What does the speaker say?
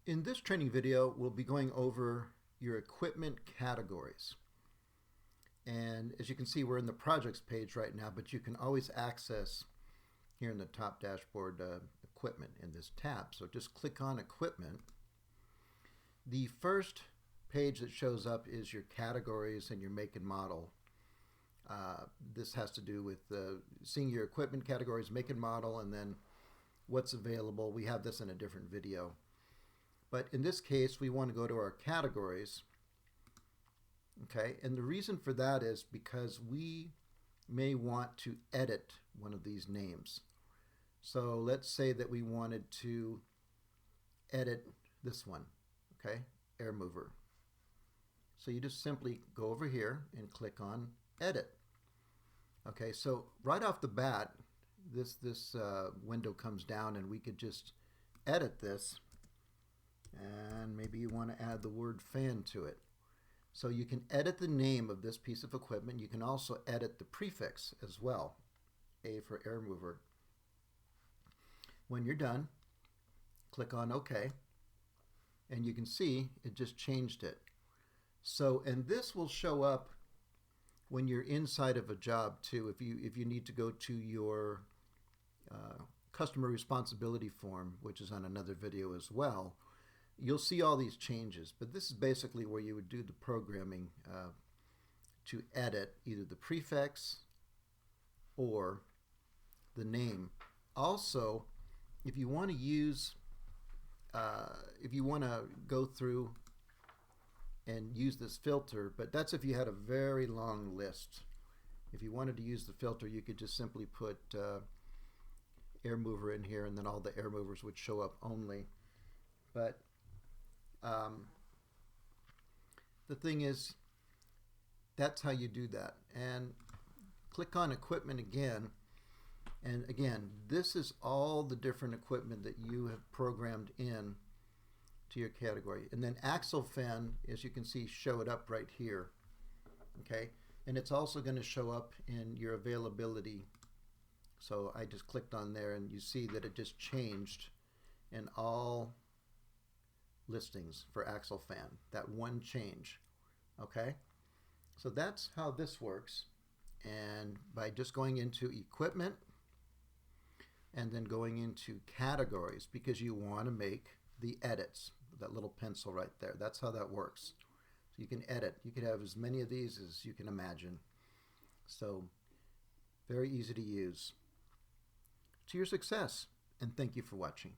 In this training video, we'll be going over your equipment categories. And as you can see, we're in the projects page right now, but you can always access here in the top dashboard equipment in this tab. So just click on equipment. The first page that shows up is your categories and your make and model. This has to do with seeing your equipment categories, make and model, and then what's available. We have this in a different video. But in this case, we want to go to our categories. Okay, and the reason for that is because we may want to edit one of these names. So let's say that we wanted to edit this one, okay, air mover. So you just simply go over here and click on edit. Okay, so right off the bat, this window comes down and we could just edit this. And maybe you want to add the word fan to it. So you can edit the name of this piece of equipment. You can also edit the prefix as well, A for air mover. When you're done, click on OK, and you can see it just changed it. So, and this will show up when you're inside of a job too. If you need to go to your customer responsibility form, which is on another video as well, you'll see all these changes, but this is basically where you would do the programming to edit either the prefix or the name. Also, if you want to use, if you want to go through and use this filter, but that's if you had a very long list. If you wanted to use the filter, you could just simply put air mover in here, and then all the air movers would show up only. But the thing is, that's how you do that. And click on equipment again. And again, this is all the different equipment that you have programmed in to your category. And then axle fan, as you can see, showed up right here. Okay, and it's also going to show up in your availability. So I just clicked on there and you see that it just changed in all listings for axle fan, that one change. Okay, so that's how this works. And by just going into equipment and then going into categories, because you want to make the edits, that little pencil right there, that's how that works. So you can edit. You can have as many of these as you can imagine. So very easy to use. To your success, and thank you for watching.